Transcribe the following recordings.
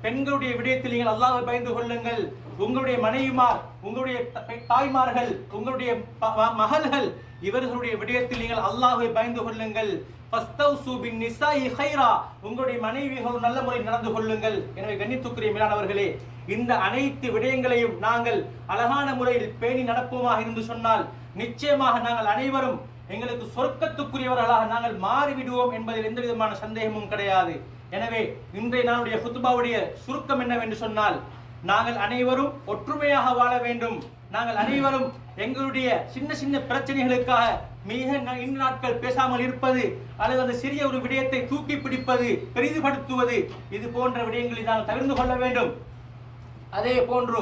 பெண்களுடைய விடயத்தில் நீங்கள் அல்லாஹ்வை பயந்து கொள்ளுங்கள். உங்களுடைய மனைவிமார், உங்களுடைய தாய்மார்கள், உங்களுடைய மகள்கள், இவர்களுடைய விடயத்தில் நீங்கள் அல்லாஹ்வை பயந்து கொள்ளுங்கள். ஃபஸ்தௌசு பின் நிசாஇ கைரா, உங்களுடைய மனைவிகள் நல்ல முறையில் நடந்து கொள்ளுங்கள். எனவே கண்ணியத்துக்குரிய மேலானவர்களே, இந்த அனைத்து விடயங்களையும் நாங்கள் அழகான முறையில் பேணி நடப்போமாக இருந்து சொன்னால் நிச்சயமாக நாங்கள் அனைவரும் எங்களுக்கு சொர்க்கத்துக்குரியவர்களாக நாங்கள் மாறிவிடுவோம் என்பதில் எந்த விதமான சந்தேகமும் கிடையாது. எனவே இன்றைய நாளுடைய குத்துபாவுடைய சுருக்கம் என்னவென்று சொன்னால், நாங்கள் அனைவரும் ஒற்றுமையாக வாழ வேண்டும். நாங்கள் அனைவரும் எங்களுடைய சின்ன சின்ன பிரச்சனைகளுக்காக மிக நீண்ட நாட்கள் பேசாமல் இருப்பது அல்லது அந்த சிறிய ஒரு விடயத்தை தூக்கி பிடிப்பது, பெரிதுபடுத்துவது, இது போன்ற விடயங்களை நாங்கள் தவிர்த்து கொள்ள வேண்டும். அதே போன்று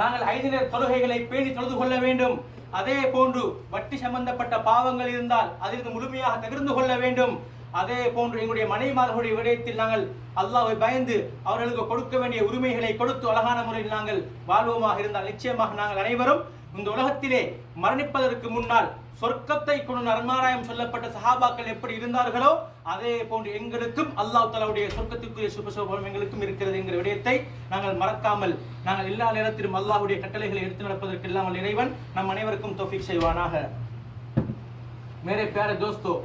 நாங்கள் 5 நேர தொழுகைகளை பேணி தொழுது கொள்ள வேண்டும். அதே போன்று வட்டி சம்பந்தப்பட்ட பாவங்கள் இருந்தால் அதிலிருந்து முழுமையாக தவிர்த்து கொள்ள வேண்டும். அதே போன்று எங்களுடைய மனைவிமார்களுடைய விடயத்தில் நாங்கள் அல்லாஹ்வை பயந்து அவர்களுக்கு கொடுக்க வேண்டிய உரிமைகளை கொடுத்து அழகான முறையில் நாங்கள் வாழ்வோமாக இருந்தால் நிச்சயமாக நாங்கள் அனைவரும் இந்த உலகத்திலே மரணிப்பதற்கு முன்னால் சொர்க்கத்தை கொண்டு நன்மாராயம் சொல்லப்பட்ட சஹாபாக்கள் எப்படி இருந்தார்களோ அதே போன்று எங்களுக்கும் அல்லாஹ் தஆலாவுடைய சொர்க்கத்துக்குரிய சுபசோபம் எங்களுக்கும் இருக்கிறது என்கிற விடயத்தை நாங்கள் மறக்காமல் நாங்கள் எல்லா நேரத்திலும் அல்லாஹ்வுடைய கட்டளைகளை எடுத்து நடப்பதற்கு எல்லாம் இறைவன் நம் அனைவருக்கும் தௌஃபீக் செய்வானாக. मेरे प्यारे दोस्तों,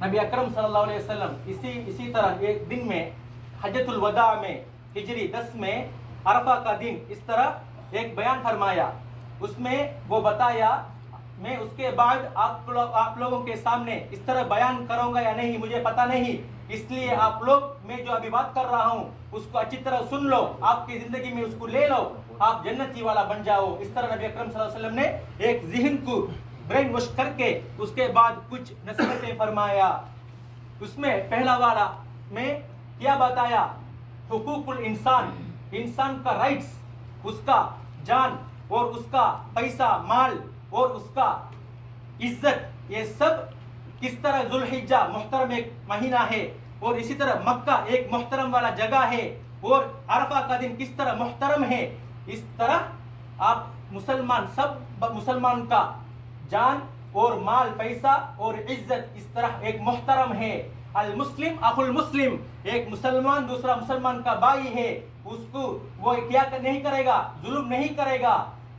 नबी अकरम सल्लल्लाहु अलैहि वसल्लम इसी तरह एक दिन में हज्जतुल वदा में हिजरी 10 में अरफा का दिन इस तरह एक बयान फरमाया. उसमें वो बताया, मैं उसके बाद आप लोगों के सामने इस तरह बयान करूंगा या नहीं मुझे पता नहीं, इसलिए आप लोग मैं जो अभी बात कर रहा हूँ उसको अच्छी तरह सुन लो, आपकी जिंदगी में उसको ले लो, आप जन्नती वाला बन जाओ. इस तरह नबी अकरम सल्लल्लाहु अलैहि वसल्लम ने एक ज़हन को ब्रेन वॉश करके उसके बाद कुछ नसीहतें फरमाया. उसमें पहला वाला में क्या बताया, हुकूकुल इंसान, इंसान का राइट्स, उसका जान और उसका पैसा माल और उसका इज्जत, ये सब किस तरह जुल्हिज्जा मुहतरम एक महीना है और इसी तरह मक्का एक मुहतरम वाला जगह है और अरफा का दिन किस तरह मुहतरम है. इस तरह आप मुसलमान सब मुसलमान का जान और माल पैसा और इज्जत इस तरह एक मुहतरम है. अल मुस्लिम अखुल मुस्लिम, एक मुसलमान दूसरा मुसलमान का भाई है, उसको वो क्या नहीं करेगा, जुल्म नहीं करेगा.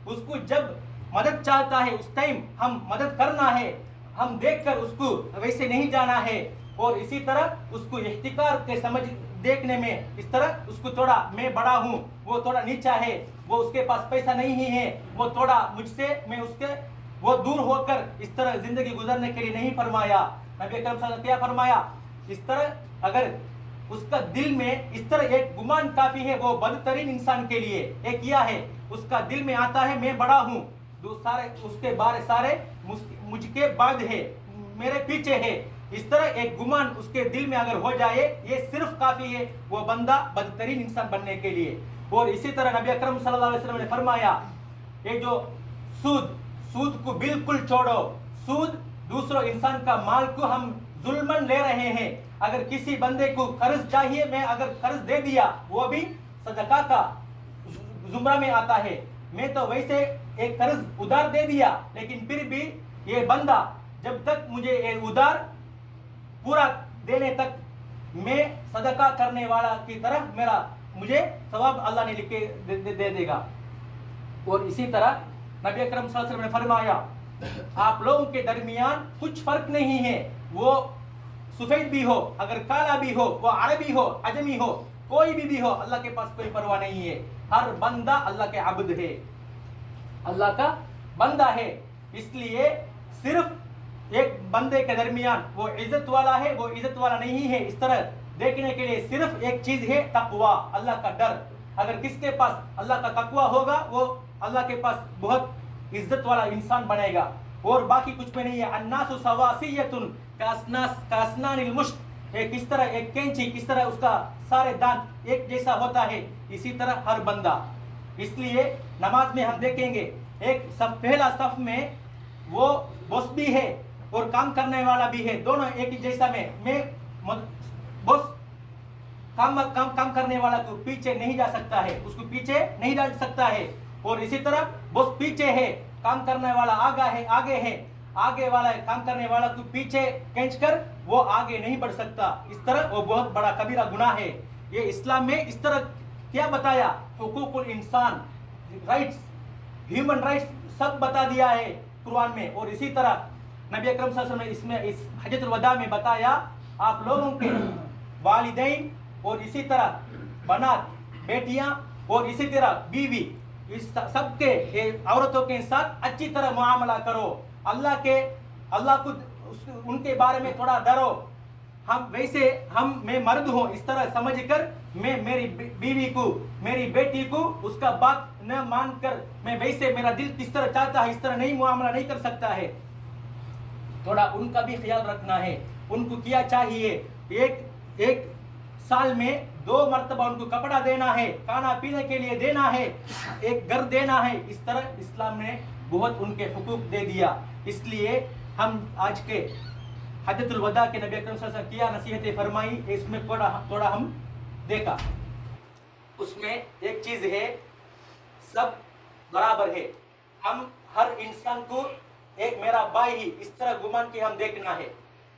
उसको जब मदद चाहता है उस टाइम हम मदद करना है, हम देखकर उसको वैसे नहीं जाना है. और इसी तरह उसको इख्तिकार के समझ देखने में इस तरह उसको थोड़ा मैं बड़ा हूँ वो थोड़ा नीचा है, वो उसके पास पैसा नहीं है, वो थोड़ा मुझसे मैं उसके वो दूर होकर इस तरह जिंदगी गुजरने के लिए नहीं फरमाया. नबी अकरम सल्लल्लाहु अलैहि वसल्लम क्या फरमाया, इस तरह अगर उसका दिल में इस तरह एक गुमान काफी है, वो बदतरीन इंसान के लिए एक किया है, उसका दिल में आता है मैं बड़ा हूँ, सारे उसके बारे सारे मुझके बाद है, मेरे पीछे है. इस तरह एक गुमान उसके दिल में अगर हो जाए ये सिर्फ काफी है वो बंदा बदतरीन इंसान बनने के लिए. और इसी तरह नबी अकरम सल्लल्लाहु अलैहि वसल्लम ने फरमाया, ये जो सूद को बिल्कुल छोड़ो. सूद दूसरों इंसान का माल को हम जुल्मन ले रहे हैं. अगर किसी बंदे को कर्ज चाहिए, मैं अगर कर्ज दे दिया वो भी सदका का जुमरा में आता है. मैं तो वैसे एक कर्ज उधार दे दिया, लेकिन फिर भी ये बंदा जब तक मुझे ये उधार पूरा देने तक मैं सदका करने वाला की तरह मेरा मुझे सवाब अल्लाह ने लिख के दे देगा. और इसी तरह नबी अकरम सल्लल्लाहु अलैहि वसल्लम ने फरमाया, आप लोगों के दरमियान कुछ फर्क नहीं है, वो सफेद भी हो, अगर काला भी हो, वो अरबी हो, अजमी हो, कोई भी हो, अल्लाह के पास कोई परवाह नहीं है. हर बंदा अल्लाह के अब्द है, अल्लाह का बंदा है. इसलिए सिर्फ एक बंदे के दरमियान वो इज्जत वाला है, वो इज्जत वाला नहीं है, इस तरह देखने के लिए सिर्फ एक चीज है, तकवा, अल्लाह का डर. अगर किसके पास अल्लाह का तकवा होगा वो अल्लाह के पास बहुत इज्जत वाला इंसान बनेगा. और बाकी कुछ में नहीं है. अन्नासु सवासियतुन कास्नानिल मुश्त, किस तरह एक कैंची किस तरह उसका सारे दांत एक जैसा होता है, इसी तरह हर बंदा. इसलिए नमाज में हम देखेंगे एक पहला सफ में वो बॉस भी है और काम करने वाला भी है, दोनों एक ही जैसा में. मैं बॉस काम करने वाला को पीछे नहीं जा सकता है, उसको पीछे नहीं डाल सकता है. और इसी तरह बॉस पीछे है, काम करने वाला आगे है, आगे वाला काम करने वाला को पीछे खींच कर वो आगे नहीं बढ़ सकता. इस तरह वो बहुत बड़ा कबीरा गुनाह है. ये इस्लाम में इस तरह क्या बताया, हुकूकुल इंसान, राइट्स, ह्यूमन राइट्स सब बता दिया है कुरान में। और इसी तरह नबी अकरम सल्लल्लाहु अलैहि वसल्लम ने इसमें इस हज्जतुल वदा में बताया आप लोगों के वालिदैन और इसी तरह बनात बेटियां और इसी तरह बीवी, इस सबके औरतों के साथ अच्छी तरह मुआमला करो, अल्लाह को उनके बारे में थोड़ा डरो। मैं मर्द हूँ इस तरह समझकर मैं मेरी बीवी को, मेरी बेटी को उसका बात न मानकर मैं वैसे मेरा दिल किस तरह चाहता है इस तरह नहीं मुआमला नहीं कर सकता है। थोड़ा उनका भी ख्याल रखना है। उनको क्या चाहिए, एक साल में 2 मरतबा उनको कपड़ा देना है, खाना पीने के लिए देना है, एक घर देना है। इस तरह इस्लाम ने बहुत उनके हुकूक दे दिया। इसलिए हम आज के हज्जतुल वदा के नबी अकरम सल्लल्लाहु अलैहि वसल्लम क्या नसीहतें फरमाई, इसमें थोड़ा हम देखा। उसमें एक चीज है, सब बराबर है, हम हर इंसान को एक मेरा भाई ही इस तरह गुमान के हम देखना है।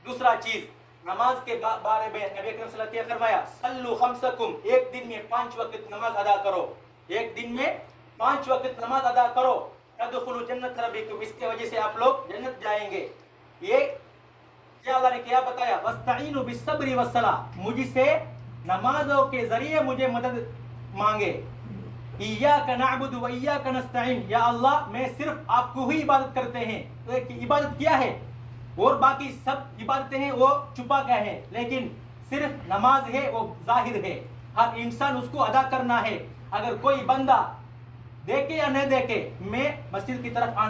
दूसरा चीज, नमाज के बारे में नबी अकरम सल्लल्लाहु अलैहि वसल्लम ने फरमाया सल्लु खम्सकुम, एक दिन में 5 वक्त नमाज अदा करो, एक दिन में 5 वक्त नमाज अदा करो, तदखुलु जन्नत रब्बिकुम, इसके वजह से आप लोग जन्नत जाएंगे। ये क्या अल्लाह ने क्या बताया, वस्तईनु बिस्सब्रि वस्सलाह, मुझसे नमाजों के जरिए मुझे मदद मांगे। इय्याका नअबुदु व इय्याका नस्तईन, या अल्लाह मैं सिर्फ आपको ही इबादत करते हैं। तो एक इबादत क्या है, और बाकी सब इबादतें हैं वो छुपा के हैं, लेकिन सिर्फ नमाज है वो जाहिर है, हर इंसान उसको अदा करना है। अगर कोई बंदा देखे या न देखे, मैं मस्जिद की तरफ आना